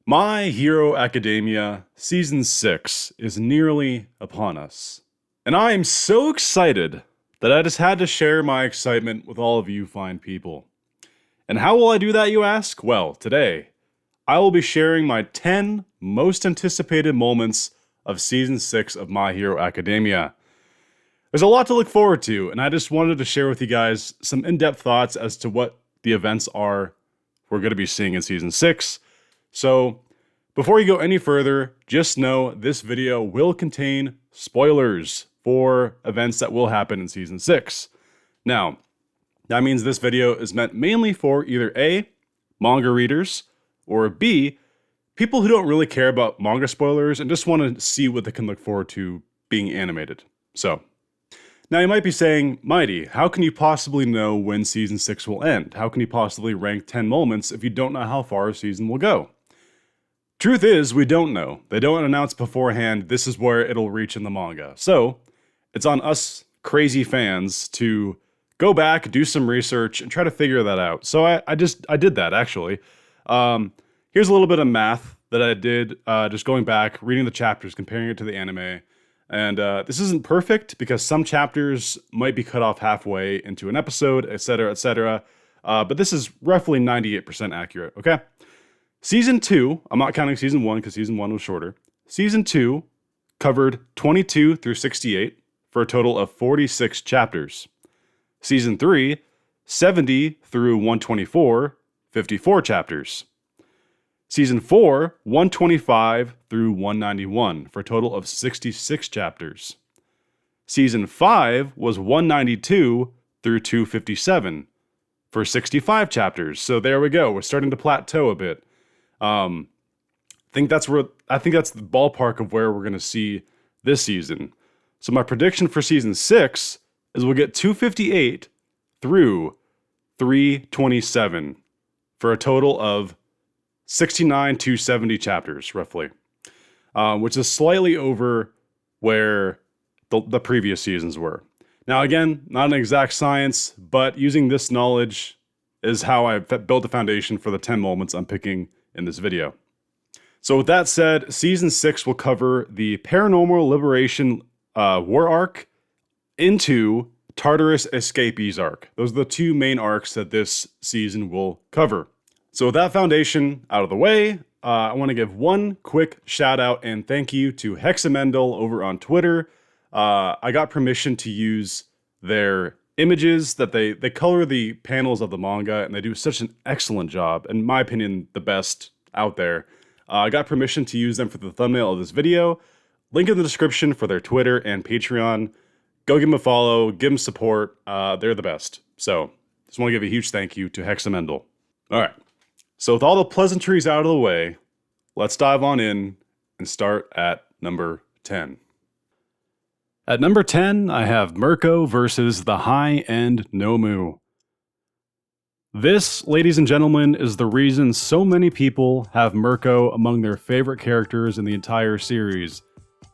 My Hero Academia Season 6 is nearly upon us. And I am so excited that I just had to share my excitement with all of you fine people. And how will I do that, you ask? Well, today, I will be sharing my 10 most anticipated moments of Season 6 of My Hero Academia. There's a lot to look forward to, and I just wanted to share with you guys some in-depth thoughts as to what the events are we're going to be seeing in Season 6. So, before you go any further, just know this video will contain spoilers for events that will happen in Season 6. Now, that means this video is meant mainly for either A, manga readers, or B, people who don't really care about manga spoilers and just want to see what they can look forward to being animated. So, now you might be saying, Mighty, how can you possibly know when Season 6 will end? How can you possibly rank 10 moments if you don't know how far a season will go? Truth is, we don't know. They don't announce beforehand this is where it'll reach in the manga. So, it's on us crazy fans to go back, do some research, and try to figure that out. So I did that, actually. Here's a little bit of math that I did, just going back, reading the chapters, comparing it to the anime. And this isn't perfect because some chapters might be cut off halfway into an episode, etc., etc. But this is roughly 98% accurate, okay? Season 2, I'm not counting Season 1 because Season 1 was shorter. Season 2 covered 22 through 68 for a total of 46 chapters. Season 3, 70 through 124, 54 chapters. Season 4, 125 through 191 for a total of 66 chapters. Season 5 was 192 through 257 for 65 chapters. So there we go. We're starting to plateau a bit. I think that's the ballpark of where we're going to see this season. So my prediction for Season 6 is we'll get 258 through 327 for a total of 69 to 70 chapters, roughly, which is slightly over where the previous seasons were. Now, again, not an exact science, but using this knowledge is how I built the foundation for the 10 moments I'm picking in this video. So with that said, Season 6 will cover the Paranormal Liberation War arc into Tartarus Escapees arc. Those are the two main arcs that this season will cover. So with that foundation out of the way, I want to give one quick shout out and thank you to Hexamendel over on Twitter. I got permission to use their images that they color the panels of the manga, and they do such an excellent job. In my opinion, the best out there. I got permission to use them for the thumbnail of this video. Link in the description for their Twitter and Patreon. Go give them a follow, give them support. They're the best. So just want to give a huge thank you to Hexamendel. All right. So with all the pleasantries out of the way, let's dive on in and start at number 10. At number 10, I have Merko versus the HighEnd Nomu. This, ladies and gentlemen, is the reason so many people have Merko among their favorite characters in the entire series.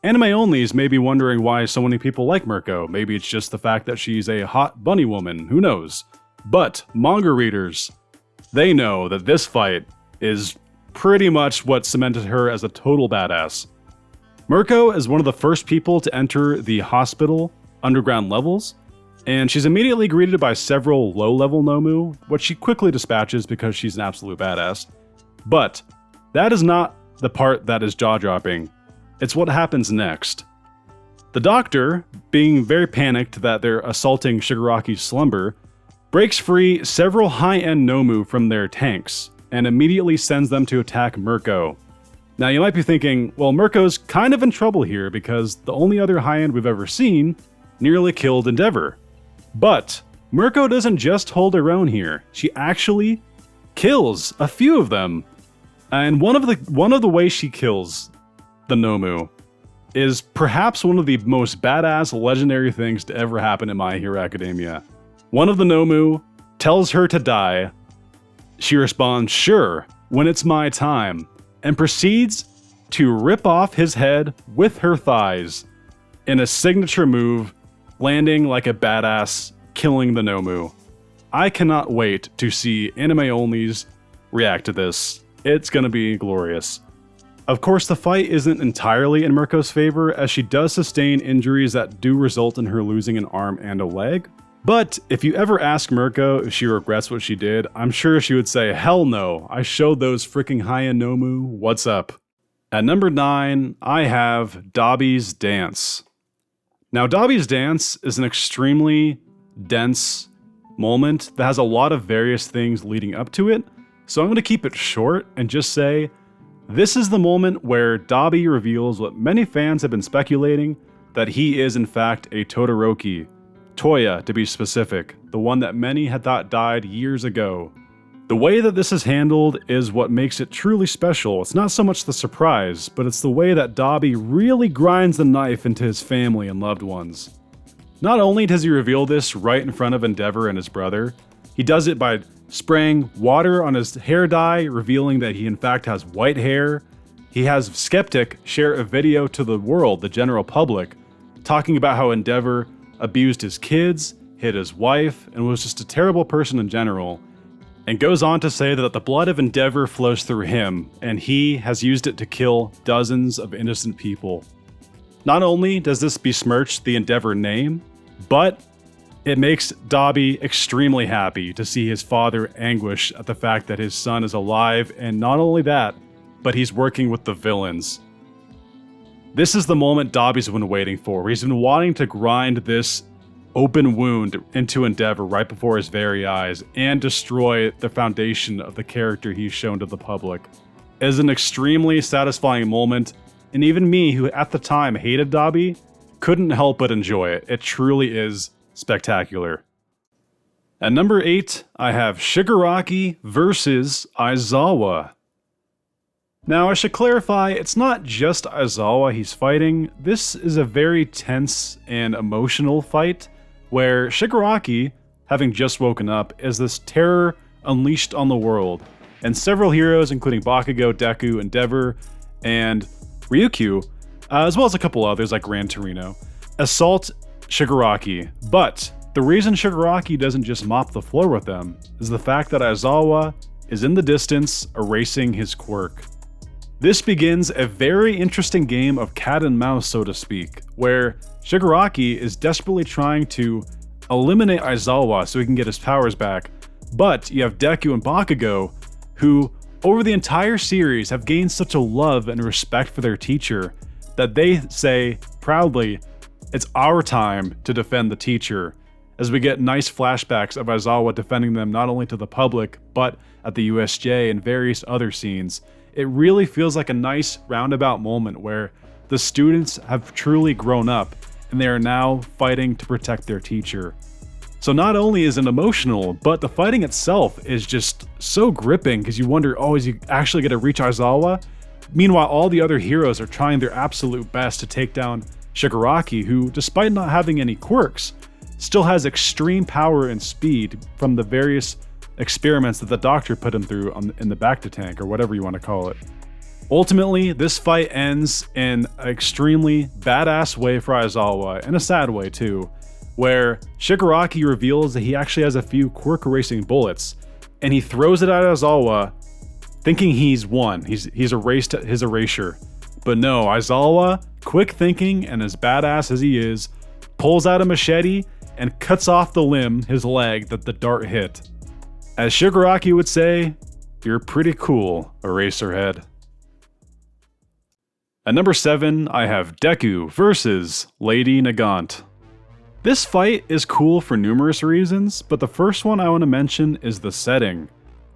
Anime-onlys may be wondering why so many people like Merko. Maybe it's just the fact that she's a hot bunny woman, who knows? But manga readers, they know that this fight is pretty much what cemented her as a total badass. Merko is one of the first people to enter the hospital underground levels, and she's immediately greeted by several low-level Nomu, which she quickly dispatches because she's an absolute badass. But that is not the part that is jaw-dropping. It's what happens next. The doctor, being very panicked that they're assaulting Shigaraki's slumber, breaks free several HighEnd Nomu from their tanks, and immediately sends them to attack Merko. Now you might be thinking, well, Merko's kind of in trouble here because the only other HighEnd we've ever seen nearly killed Endeavor. But Merko doesn't just hold her own here, she actually kills a few of them. And one of the ways she kills the Nomu is perhaps one of the most badass legendary things to ever happen in My Hero Academia. One of the Nomu tells her to die. She responds, "Sure, when it's my time," and proceeds to rip off his head with her thighs in a signature move, landing like a badass, killing the Nomu. I cannot wait to see anime-onlys react to this. It's gonna be glorious. Of course, the fight isn't entirely in Merko's favor, as she does sustain injuries that do result in her losing an arm and a leg. But if you ever ask Merko if she regrets what she did, I'm sure she would say, hell no, I showed those freaking HighEnd Nomu what's up. At number 9, I have Dobbys Dance. Now, Dobbys Dance is an extremely dense moment that has a lot of various things leading up to it, so I'm going to keep it short and just say, this is the moment where Dobby reveals what many fans have been speculating, that he is in fact a Todoroki. Toya, to be specific, the one that many had thought died years ago. The way that this is handled is what makes it truly special. It's not so much the surprise, but it's the way that Dobby really grinds the knife into his family and loved ones. Not only does he reveal this right in front of Endeavor and his brother, he does it by spraying water on his hair dye, revealing that he in fact has white hair. He has Skeptic share a video to the world, the general public, talking about how Endeavor abused his kids, hit his wife, and was just a terrible person in general, and goes on to say that the blood of Endeavor flows through him, and he has used it to kill dozens of innocent people. Not only does this besmirch the Endeavor name, but it makes Dobby extremely happy to see his father anguish at the fact that his son is alive, and not only that, but he's working with the villains. This is the moment Dobby's been waiting for. He's been wanting to grind this open wound into Endeavor right before his very eyes and destroy the foundation of the character he's shown to the public. It is an extremely satisfying moment, and even me, who at the time hated Dobby, couldn't help but enjoy it. It truly is spectacular. At number 8, I have Shigaraki versus Izawa. Now, I should clarify, it's not just Izawa he's fighting. This is a very tense and emotional fight, where Shigaraki, having just woken up, is this terror unleashed on the world, and several heroes, including Bakugo, Deku, Endeavor, and Ryukyu, as well as a couple others like Gran Torino, assault Shigaraki. But the reason Shigaraki doesn't just mop the floor with them is the fact that Izawa is in the distance erasing his quirk. This begins a very interesting game of cat and mouse, so to speak, where Shigaraki is desperately trying to eliminate Izawa so he can get his powers back, but you have Deku and Bakugo, who over the entire series have gained such a love and respect for their teacher that they say proudly, it's our time to defend the teacher, as we get nice flashbacks of Izawa defending them not only to the public, but at the USJ and various other scenes. It really feels like a nice roundabout moment where the students have truly grown up and they are now fighting to protect their teacher. So not only is it emotional, but the fighting itself is just so gripping because you wonder, oh, is he actually going to reach Izawa? Meanwhile, all the other heroes are trying their absolute best to take down Shigaraki, who, despite not having any quirks, still has extreme power and speed from the various experiments that the doctor put him through in the Bacta tank, or whatever you want to call it. Ultimately, this fight ends in an extremely badass way for Izawa, and a sad way too, where Shigaraki reveals that he actually has a few quirk-erasing bullets, and he throws it at Izawa, thinking he's won, he's erased his erasure. But no, Izawa, quick thinking and as badass as he is, pulls out a machete and cuts off the limb, his leg, that the dart hit. As Shigaraki would say, you're pretty cool, Eraserhead. At number 7, I have Deku versus Lady Nagant. This fight is cool for numerous reasons, but the first one I want to mention is the setting.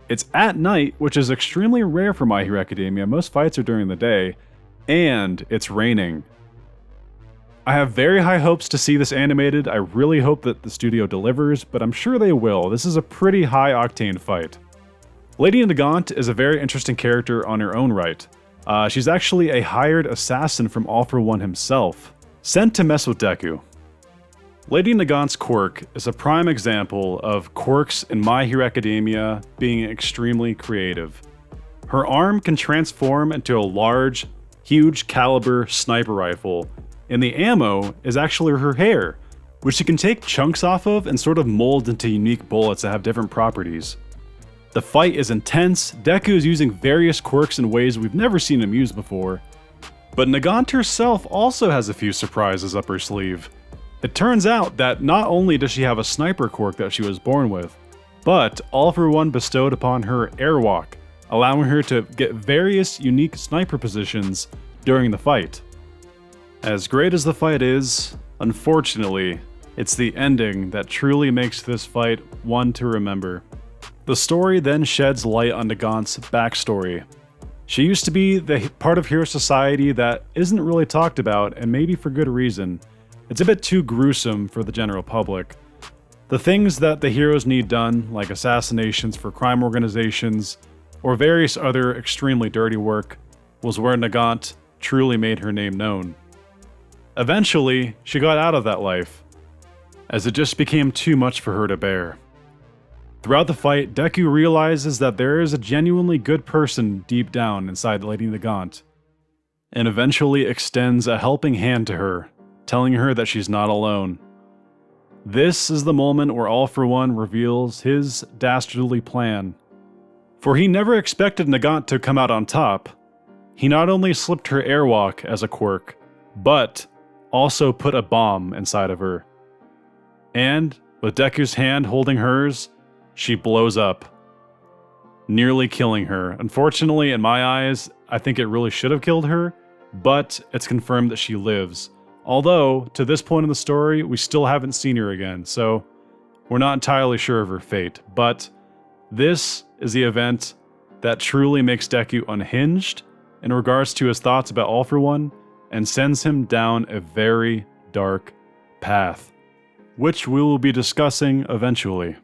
It's at night, which is extremely rare for My Hero Academia. Most fights are during the day, and it's raining. I have very high hopes to see this animated. I really hope that the studio delivers, but I'm sure they will. This is a pretty high-octane fight. Lady Nagant is a very interesting character on her own right. She's actually a hired assassin from All For One himself, sent to mess with Deku. Lady Nagant's quirk is a prime example of quirks in My Hero Academia being extremely creative. Her arm can transform into a large, huge caliber sniper rifle, and the ammo is actually her hair, which she can take chunks off of and sort of mold into unique bullets that have different properties. The fight is intense, Deku is using various quirks in ways we've never seen him use before. But Nagant herself also has a few surprises up her sleeve. It turns out that not only does she have a sniper quirk that she was born with, but All For One bestowed upon her Airwalk, allowing her to get various unique sniper positions during the fight. As great as the fight is, unfortunately, it's the ending that truly makes this fight one to remember. The story then sheds light on Nagant's backstory. She used to be the part of hero society that isn't really talked about, and maybe for good reason. It's a bit too gruesome for the general public. The things that the heroes need done, like assassinations for crime organizations, or various other extremely dirty work, was where Nagant truly made her name known. Eventually, she got out of that life, as it just became too much for her to bear. Throughout the fight, Deku realizes that there is a genuinely good person deep down inside Lady Nagant, and eventually extends a helping hand to her, telling her that she's not alone. This is the moment where All For One reveals his dastardly plan. For he never expected Nagant to come out on top. He not only slipped her Airwalk as a quirk, but also put a bomb inside of her. And, with Deku's hand holding hers, she blows up, nearly killing her. Unfortunately, in my eyes, I think it really should have killed her, but it's confirmed that she lives. Although, to this point in the story, we still haven't seen her again, so we're not entirely sure of her fate. But this is the event that truly makes Deku unhinged in regards to his thoughts about All For One, and sends him down a very dark path, which we will be discussing eventually.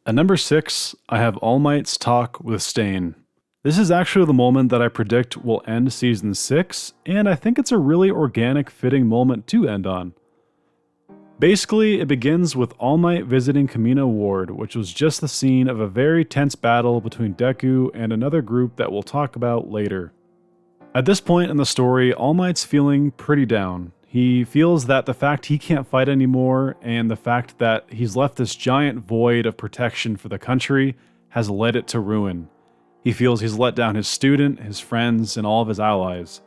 At number 6, I have All Might's talk with Stain. This is actually the moment that I predict will end Season 6, and I think it's a really organic, fitting moment to end on. Basically, it begins with All Might visiting Mina Ward, which was just the scene of a very tense battle between Deku and another group that we'll talk about later. At this point in the story, All Might's feeling pretty down. He feels that the fact he can't fight anymore, and the fact that he's left this giant void of protection for the country, has led it to ruin. He feels he's let down his student, his friends, and all of his allies.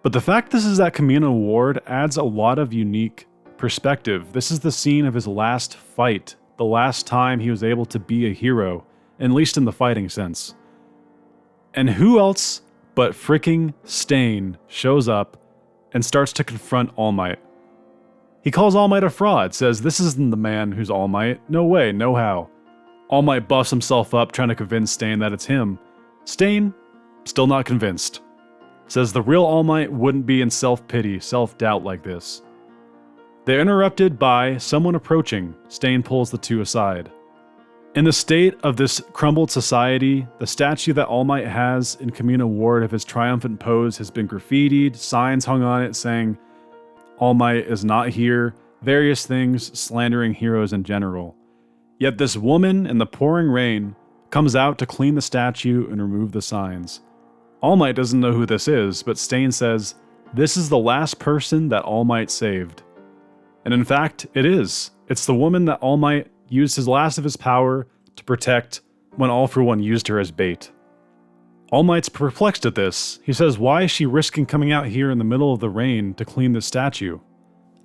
But the fact this is at Mina Ward adds a lot of unique perspective. This is the scene of his last fight, the last time he was able to be a hero, at least in the fighting sense. And who else but freaking Stain shows up and starts to confront All Might. He calls All Might a fraud, says this isn't the man who's All Might, no way, no how. All Might buffs himself up trying to convince Stain that it's him. Stain, still not convinced. Says the real All Might wouldn't be in self-pity, self-doubt like this. They're interrupted by someone approaching. Stain pulls the two aside. In the state of this crumbled society, the statue that All Might has in Mina Ward of his triumphant pose has been graffitied, signs hung on it saying, All Might is not here, various things slandering heroes in general. Yet this woman in the pouring rain comes out to clean the statue and remove the signs. All Might doesn't know who this is, but Stain says, this is the last person that All Might saved. And in fact, it is. It's the woman that All Might used his last of his power to protect when All For One used her as bait. All Might's perplexed at this. He says, why is she risking coming out here in the middle of the rain to clean the statue?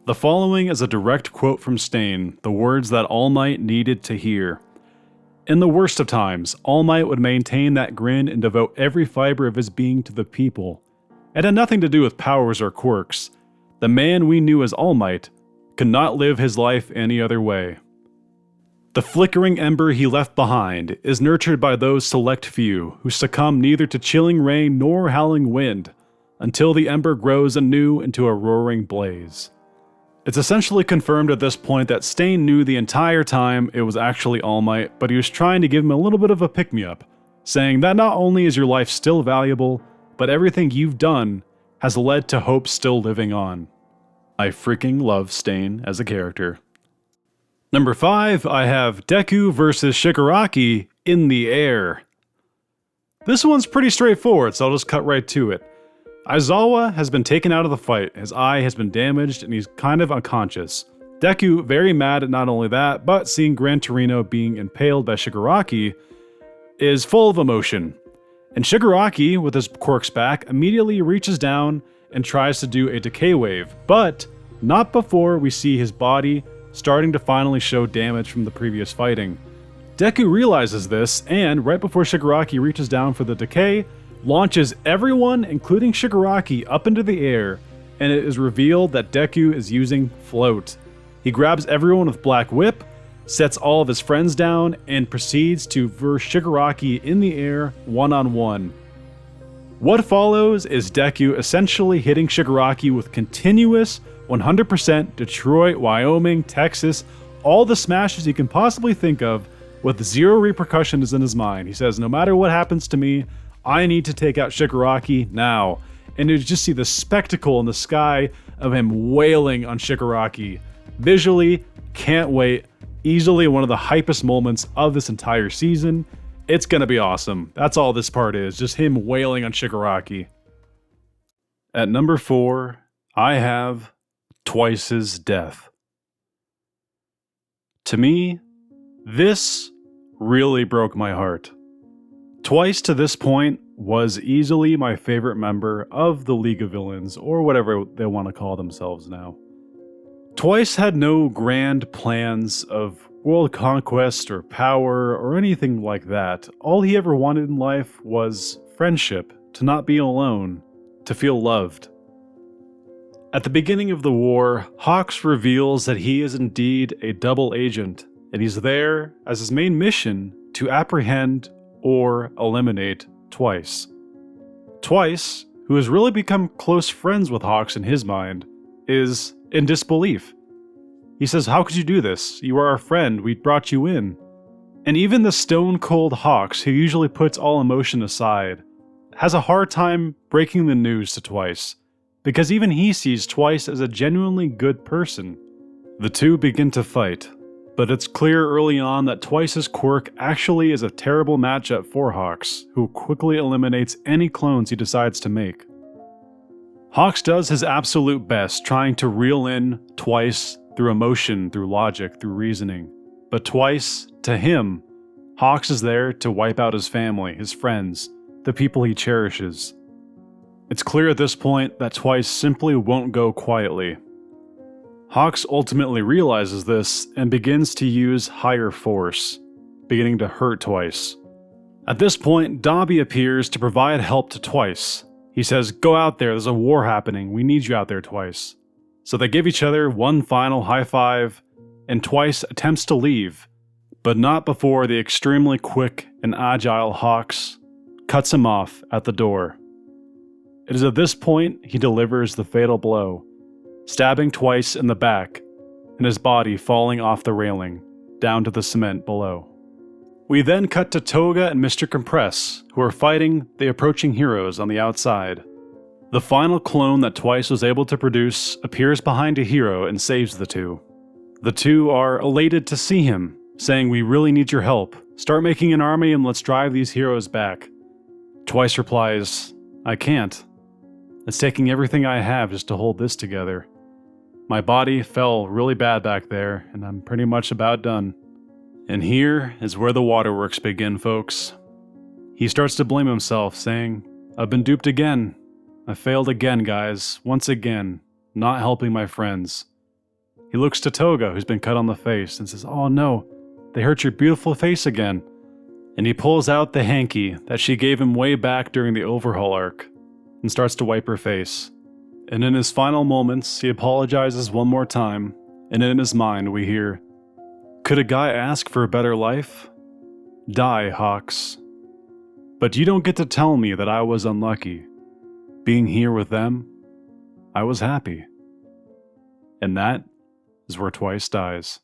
The following is a direct quote from Stain, the words that All Might needed to hear. In the worst of times, All Might would maintain that grin and devote every fiber of his being to the people. It had nothing to do with powers or quirks. The man we knew as All Might could not live his life any other way. The flickering ember he left behind is nurtured by those select few who succumb neither to chilling rain nor howling wind, until the ember grows anew into a roaring blaze. It's essentially confirmed at this point that Stain knew the entire time it was actually All Might, but he was trying to give him a little bit of a pick-me-up, saying that not only is your life still valuable, but everything you've done has led to hope still living on. I freaking love Stain as a character. Number 5, I have Deku versus Shigaraki in the air. This one's pretty straightforward, so I'll just cut right to it. Izawa has been taken out of the fight, his eye has been damaged, and he's kind of unconscious. Deku very mad at not only that, but seeing Gran Torino being impaled by Shigaraki, is full of emotion. And Shigaraki, with his quirks back, immediately reaches down and tries to do a decay wave, but not before we see his body starting to finally show damage from the previous fighting. Deku realizes this, and right before Shigaraki reaches down for the decay, launches everyone, including Shigaraki, up into the air, and it is revealed that Deku is using Float. He grabs everyone with Black Whip, sets all of his friends down, and proceeds to verse Shigaraki in the air one-on-one. What follows is Deku essentially hitting Shigaraki with continuous 100% Detroit, Wyoming, Texas, all the smashes you can possibly think of, with zero repercussions in his mind. He says, no matter what happens to me, I need to take out Shigaraki now. And you just see the spectacle in the sky of him wailing on Shigaraki. Visually, can't wait. Easily one of the hypest moments of this entire season. It's gonna be awesome. That's all this part is, just him wailing on Shigaraki. At number 4, I have Twice's death. To me, this really broke my heart. Twice to this point was easily my favorite member of the League of Villains, or whatever they want to call themselves now. Twice had no grand plans of world conquest or power or anything like that. All he ever wanted in life was friendship, to not be alone, to feel loved. At the beginning of the war, Hawks reveals that he is indeed a double agent, and he's there as his main mission to apprehend or eliminate Twice. Twice, who has really become close friends with Hawks in his mind, is in disbelief. He says, how could you do this? You are our friend, we brought you in. And even the stone-cold Hawks, who usually puts all emotion aside, has a hard time breaking the news to Twice, because even he sees Twice as a genuinely good person. The two begin to fight, but it's clear early on that Twice's quirk actually is a terrible matchup for Hawks, who quickly eliminates any clones he decides to make. Hawks does his absolute best trying to reel in Twice through emotion, through logic, through reasoning. But Twice, to him, Hawks is there to wipe out his family, his friends, the people he cherishes. It's clear at this point that Twice simply won't go quietly. Hawks ultimately realizes this and begins to use higher force, beginning to hurt Twice. At this point, Dobby appears to provide help to Twice. He says, go out there, there's a war happening, we need you out there, Twice. So they give each other one final high five, and Twice attempts to leave, but not before the extremely quick and agile Hawks cuts him off at the door. It is at this point he delivers the fatal blow, stabbing Twice in the back, and his body falling off the railing, down to the cement below. We then cut to Toga and Mr. Compress, who are fighting the approaching heroes on the outside. The final clone that Twice was able to produce appears behind a hero and saves the two. The two are elated to see him, saying, we really need your help. Start making an army and let's drive these heroes back. Twice replies, I can't. It's taking everything I have just to hold this together. My body fell really bad back there, and I'm pretty much about done. And here is where the waterworks begin, folks. He starts to blame himself, saying, I've been duped again. I failed again, guys. Once again, not helping my friends. He looks to Toga, who's been cut on the face, and says, oh no, they hurt your beautiful face again. And he pulls out the hanky that she gave him way back during the overhaul arc, and starts to wipe her face. And in his final moments, he apologizes one more time, and in his mind we hear, could a guy ask for a better life? Die, Hawks. But you don't get to tell me that I was unlucky. Being here with them, I was happy. And that is where Twice dies.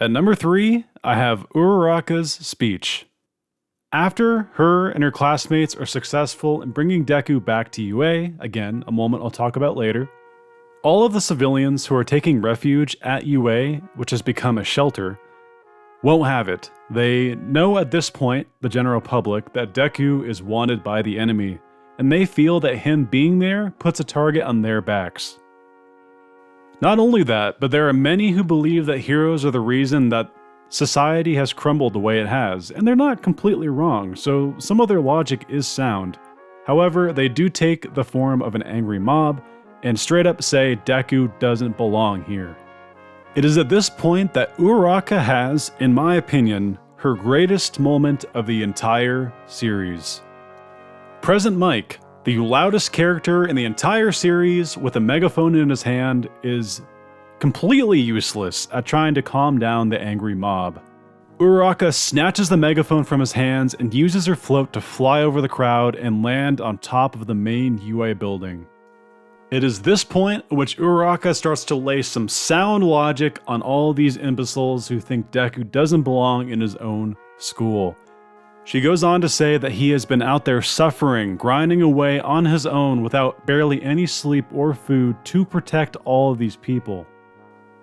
At number 3, I have Uraraka's Speech. After her and her classmates are successful in bringing Deku back to UA, again, a moment I'll talk about later, all of the civilians who are taking refuge at UA, which has become a shelter, won't have it. They know at this point, the general public, that Deku is wanted by the enemy, and they feel that him being there puts a target on their backs. Not only that, but there are many who believe that heroes are the reason that society has crumbled the way it has, and they're not completely wrong, so some of their logic is sound. However, they do take the form of an angry mob and straight up say Deku doesn't belong here. It is at this point that Uraraka has, in my opinion, her greatest moment of the entire series. Present Mike, the loudest character in the entire series with a megaphone in his hand, is completely useless at trying to calm down the angry mob. Uraraka snatches the megaphone from his hands and uses her float to fly over the crowd and land on top of the main UA building. It is this point at which Uraraka starts to lay some sound logic on all these imbeciles who think Deku doesn't belong in his own school. She goes on to say that he has been out there suffering, grinding away on his own without barely any sleep or food to protect all of these people,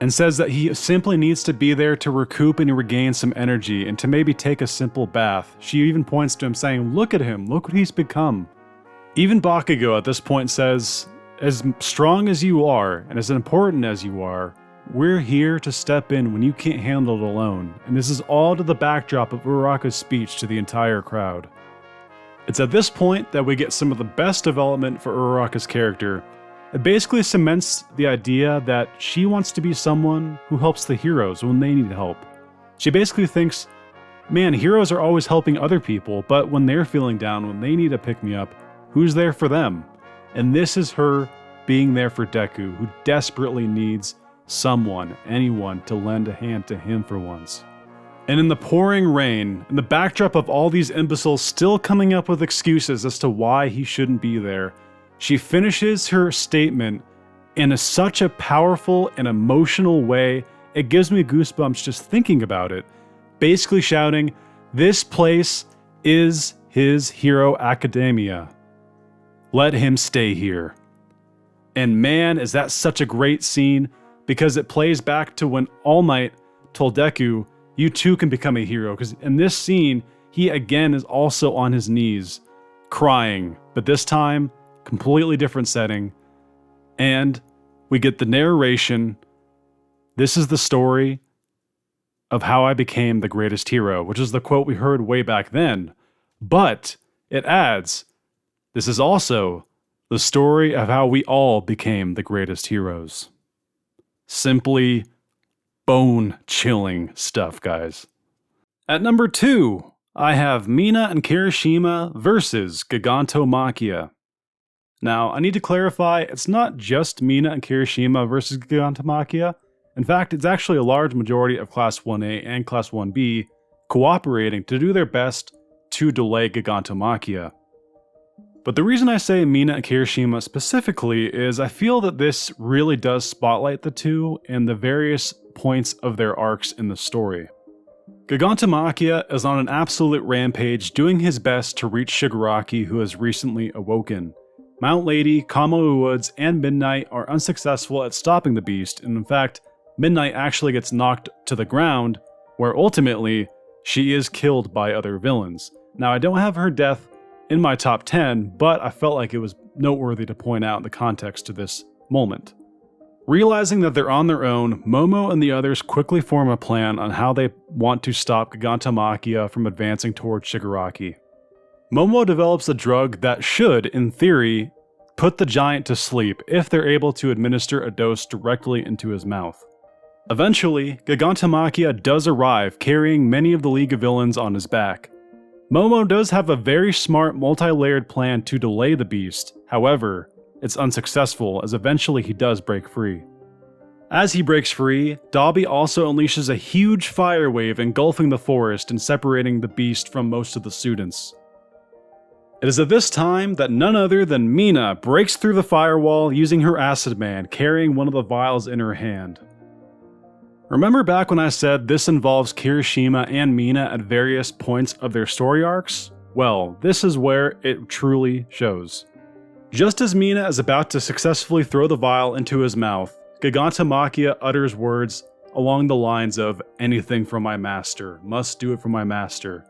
and says that he simply needs to be there to recoup and regain some energy and to maybe take a simple bath. She even points to him saying, "Look at him, look what he's become." Even Bakugo at this point says, "As strong as you are and as important as you are, we're here to step in when you can't handle it alone." And this is all to the backdrop of Uraka's speech to the entire crowd. It's at this point that we get some of the best development for Uraraka's character. It basically cements the idea that she wants to be someone who helps the heroes when they need help. She basically thinks, man, heroes are always helping other people, but when they're feeling down, when they need a pick-me-up, who's there for them? And this is her being there for Deku, who desperately needs someone, anyone, to lend a hand to him for once. And in the pouring rain, in the backdrop of all these imbeciles still coming up with excuses as to why he shouldn't be there, she finishes her statement in such a powerful and emotional way, it gives me goosebumps just thinking about it. Basically shouting, "This place is his hero academia. Let him stay here." And man, is that such a great scene, because it plays back to when All Might told Deku, you too can become a hero. Because in this scene, he again is also on his knees, crying, but this time, completely different setting. And we get the narration. This is the story of how I became the greatest hero, which is the quote we heard way back then. But it adds, this is also the story of how we all became the greatest heroes. Simply bone-chilling stuff, guys. At number 2, I have Mina and Kirishima versus Gigantomachia. Now, I need to clarify, it's not just Mina and Kirishima versus Gigantomachia. In fact, it's actually a large majority of Class 1A and Class 1B cooperating to do their best to delay Gigantomachia. But the reason I say Mina and Kirishima specifically is I feel that this really does spotlight the two and the various points of their arcs in the story. Gigantomachia is on an absolute rampage, doing his best to reach Shigaraki, who has recently awoken. Mount Lady, Kamui Woods, and Midnight are unsuccessful at stopping the beast, and in fact, Midnight actually gets knocked to the ground, where ultimately, she is killed by other villains. Now, I don't have her death in my top 10, but I felt like it was noteworthy to point out in the context to this moment. Realizing that they're on their own, Momo and the others quickly form a plan on how they want to stop Gigantomachia from advancing towards Shigaraki. Momo develops a drug that should, in theory, put the giant to sleep if they're able to administer a dose directly into his mouth. Eventually, Gigantomachia does arrive, carrying many of the League of Villains on his back. Momo does have a very smart multi-layered plan to delay the beast, however, it's unsuccessful as eventually he does break free. As he breaks free, Dobby also unleashes a huge fire wave engulfing the forest and separating the beast from most of the students. It is at this time that none other than Mina breaks through the firewall using her Acid Man, carrying one of the vials in her hand. Remember back when I said this involves Kirishima and Mina at various points of their story arcs? Well, this is where it truly shows. Just as Mina is about to successfully throw the vial into his mouth, Gigantomachia utters words along the lines of, "Anything for my master, must do it for my master."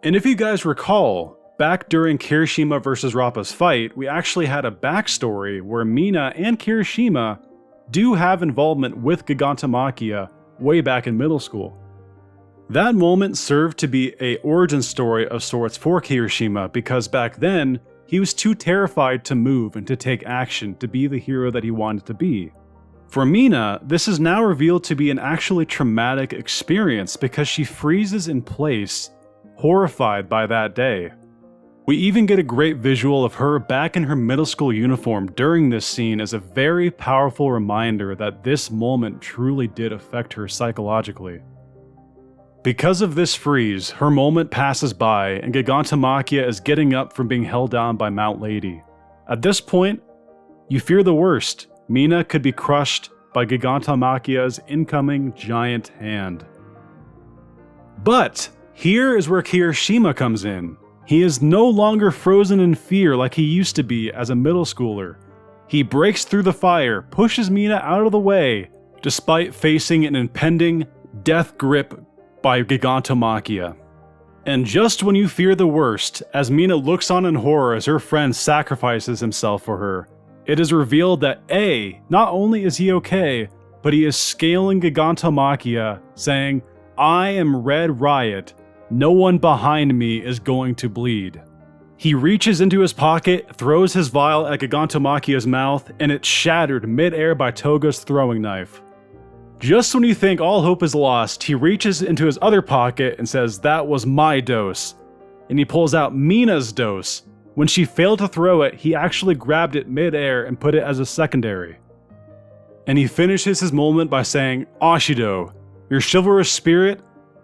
And if you guys recall, back during Kirishima vs. Rappa's fight, we actually had a backstory where Mina and Kirishima do have involvement with Gigantomachia way back in middle school. That moment served to be a origin story of sorts for Kirishima because back then, he was too terrified to move and to take action to be the hero that he wanted to be. For Mina, this is now revealed to be an actually traumatic experience because she freezes in place, horrified by that day. We even get a great visual of her back in her middle school uniform during this scene as a very powerful reminder that this moment truly did affect her psychologically. Because of this freeze, her moment passes by and Gigantomachia is getting up from being held down by Mount Lady. At this point, you fear the worst. Mina could be crushed by Gigantomachia's incoming giant hand. But here is where Kirishima comes in. He is no longer frozen in fear like he used to be as a middle schooler. He breaks through the fire, pushes Mina out of the way, despite facing an impending death grip by Gigantomachia. And just when you fear the worst, as Mina looks on in horror as her friend sacrifices himself for her, it is revealed that not only is he okay, but he is scaling Gigantomachia, saying, "I am Red Riot. No one behind me is going to bleed." He reaches into his pocket, throws his vial at Gigantomachia's mouth, and it's shattered mid-air by Toga's throwing knife. Just when you think all hope is lost, he reaches into his other pocket and says, "That was my dose." And he pulls out Mina's dose. When she failed to throw it, he actually grabbed it mid-air and put it as a secondary. And he finishes his moment by saying, "Ashido, your chivalrous spirit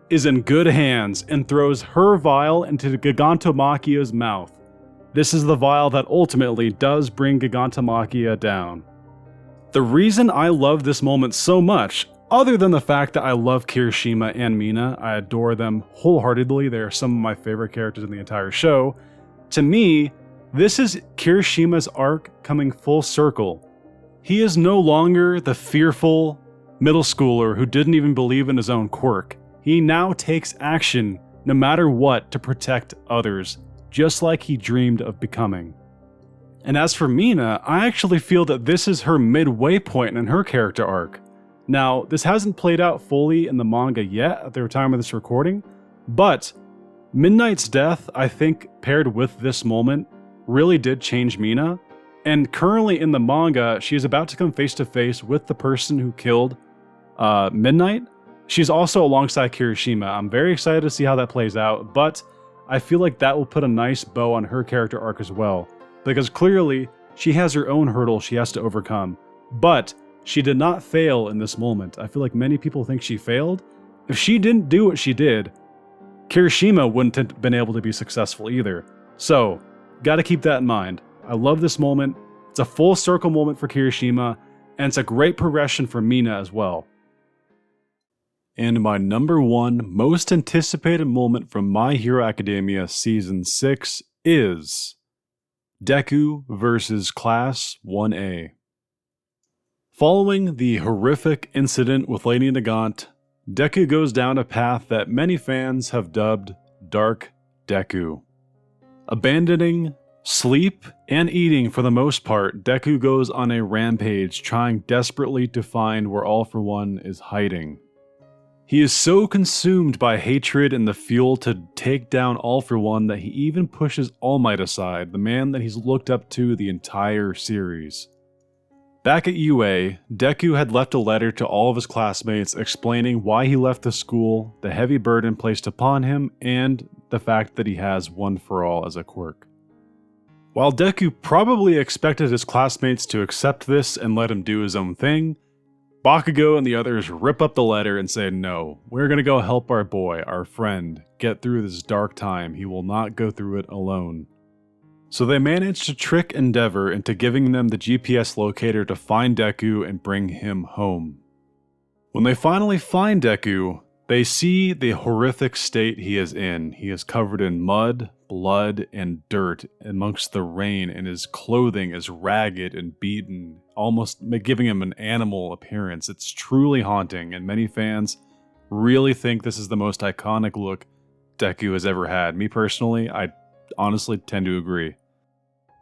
is in good hands," and throws her vial into Gigantomachia's mouth. This is the vial that ultimately does bring Gigantomachia down. The reason I love this moment so much, other than the fact that I love Kirishima and Mina, I adore them wholeheartedly, they are some of my favorite characters in the entire show. To me, this is Kirishima's arc coming full circle. He is no longer the fearful middle schooler who didn't even believe in his own quirk. He now takes action, no matter what, to protect others, just like he dreamed of becoming. And as for Mina, I actually feel that this is her midway point in her character arc. Now, this hasn't played out fully in the manga yet at the time of this recording, but Midnight's death, I think, paired with this moment, really did change Mina. And currently in the manga, she is about to come face to face with the person who killed Midnight. She's also alongside Kirishima. I'm very excited to see how that plays out, but I feel like that will put a nice bow on her character arc as well. Because clearly, she has her own hurdle she has to overcome. But she did not fail in this moment. I feel like many people think she failed. If she didn't do what she did, Kirishima wouldn't have been able to be successful either. So, gotta keep that in mind. I love this moment. It's a full circle moment for Kirishima, and it's a great progression for Mina as well. And my number one most anticipated moment from My Hero Academia Season 6 is Deku vs. Class 1A. Following the horrific incident with Lady Nagant, Deku goes down a path that many fans have dubbed Dark Deku. Abandoning sleep and eating for the most part, Deku goes on a rampage trying desperately to find where All For One is hiding. He is so consumed by hatred and the fuel to take down All For One that he even pushes All Might aside, the man that he's looked up to the entire series. Back at UA, Deku had left a letter to all of his classmates explaining why he left the school, the heavy burden placed upon him, and the fact that he has One For All as a quirk. While Deku probably expected his classmates to accept this and let him do his own thing, Bakugo and the others rip up the letter and say, "No, we're gonna go help our boy, our friend, get through this dark time. He will not go through it alone." So they manage to trick Endeavor into giving them the GPS locator to find Deku and bring him home. When they finally find Deku, they see the horrific state he is in. He is covered in mud, blood, and dirt amongst the rain, and his clothing is ragged and beaten, almost giving him an animal appearance. It's truly haunting, and many fans really think this is the most iconic look Deku has ever had. Me personally, I honestly tend to agree.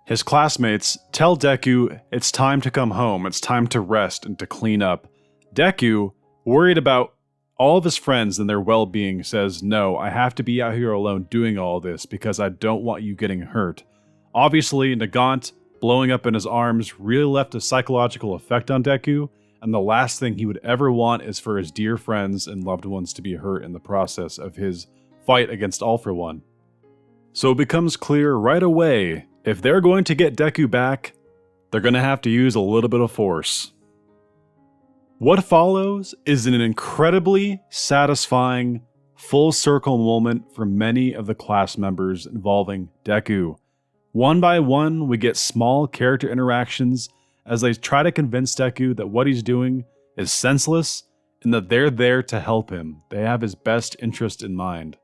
His classmates tell Deku it's time to come home, it's time to rest and to clean up. Deku, worried about all of his friends and their well-being, says, no, I have to be out here alone doing all this because I don't want you getting hurt. Obviously, Nagant blowing up in his arms really left a psychological effect on Deku, and the last thing he would ever want is for his dear friends and loved ones to be hurt in the process of his fight against All For One. So it becomes clear right away, if they're going to get Deku back, they're going to have to use a little bit of force. What follows is an incredibly satisfying, full circle moment for many of the class members involving Deku. One by one, we get small character interactions as they try to convince Deku that what he's doing is senseless and that they're there to help him. They have his best interest in mind.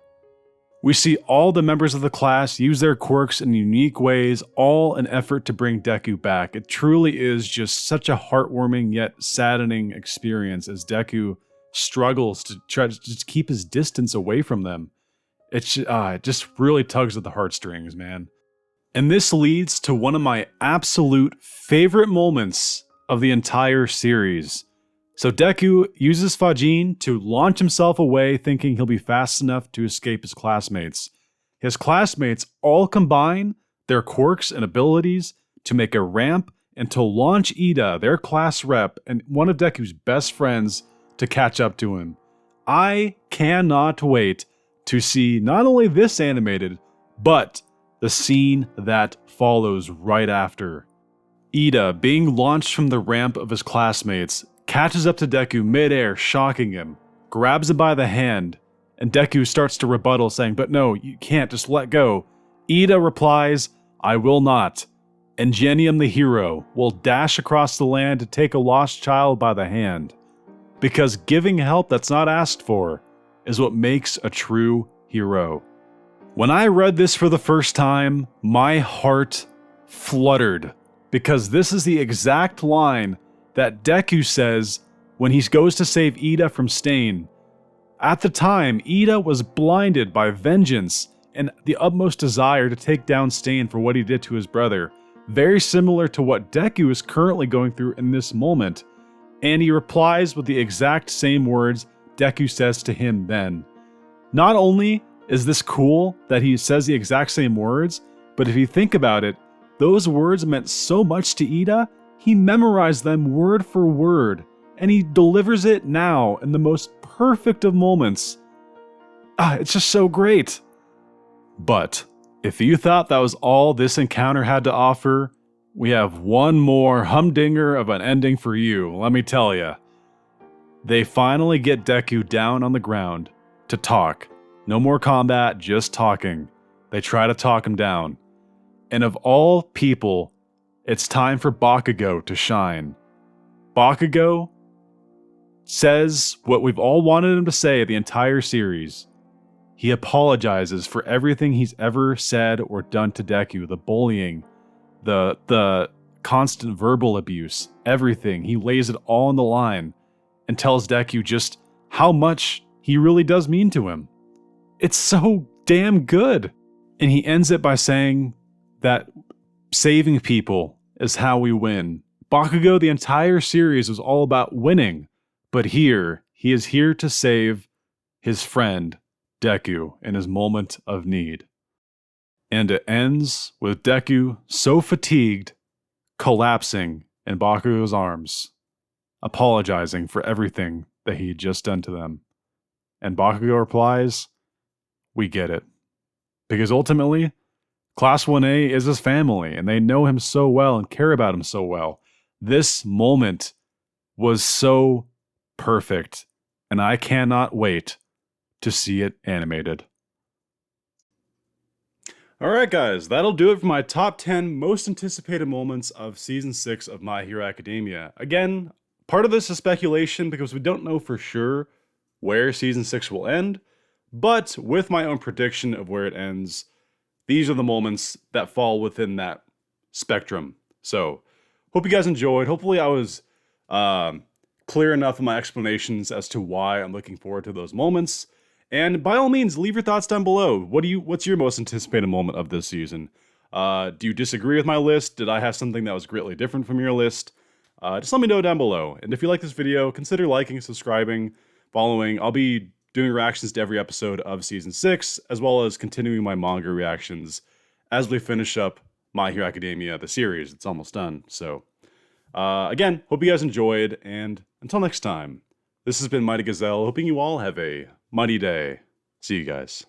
We see all the members of the class use their quirks in unique ways, all in effort to bring Deku back. It truly is just such a heartwarming yet saddening experience as Deku struggles to try to just keep his distance away from them. It just really tugs at the heartstrings, man. And this leads to one of my absolute favorite moments of the entire series. So Deku uses Fajin to launch himself away, thinking he'll be fast enough to escape his classmates. His classmates all combine their quirks and abilities to make a ramp and to launch Ida, their class rep, and one of Deku's best friends, to catch up to him. I cannot wait to see not only this animated, but the scene that follows right after. Ida, being launched from the ramp of his classmates, catches up to Deku midair, shocking him, grabs him by the hand, and Deku starts to rebuttal, saying, but no, you can't, just let go. Ida replies, I will not. And Genium the hero will dash across the land to take a lost child by the hand. Because giving help that's not asked for is what makes a true hero. When I read this for the first time, my heart fluttered, because this is the exact line that Deku says when he goes to save Ida from Stain. At the time, Ida was blinded by vengeance and the utmost desire to take down Stain for what he did to his brother, very similar to what Deku is currently going through in this moment. And he replies with the exact same words Deku says to him then. Not only is this cool that he says the exact same words, but if you think about it, those words meant so much to Ida, he memorized them word for word, and he delivers it now in the most perfect of moments. It's just so great. But if you thought that was all this encounter had to offer, we have one more humdinger of an ending for you, let me tell ya. They finally get Deku down on the ground to talk. No more combat, just talking. They try to talk him down. And of all people, it's time for Bakugo to shine. Bakugo says what we've all wanted him to say the entire series. He apologizes for everything he's ever said or done to Deku, the bullying, the constant verbal abuse, everything. He lays it all on the line and tells Deku just how much he really does mean to him. It's so damn good. And he ends it by saying that saving people is how we win. Bakugo, the entire series, was all about winning. But here, he is here to save his friend, Deku, in his moment of need. And it ends with Deku so fatigued, collapsing in Bakugo's arms, apologizing for everything that he had just done to them. And Bakugo replies, we get it. Because ultimately, Class 1A is his family, and they know him so well and care about him so well. This moment was so perfect, and I cannot wait to see it animated. Alright guys, that'll do it for my top 10 most anticipated moments of Season 6 of My Hero Academia. Again, part of this is speculation because we don't know for sure where Season 6 will end, but with my own prediction of where it ends, these are the moments that fall within that spectrum. So, hope you guys enjoyed. Hopefully I was clear enough in my explanations as to why I'm looking forward to those moments. And by all means, leave your thoughts down below. What's your most anticipated moment of this season? Do you disagree with my list? Did I have something that was greatly different from your list? Just let me know down below. And if you like this video, consider liking and subscribing. I'll be doing reactions to every episode of Season 6, as well as continuing my manga reactions as we finish up My Hero Academia, the series. It's almost done. So, again, hope you guys enjoyed, and until next time, this has been Mighty Gazelle, hoping you all have a mighty day. See you guys.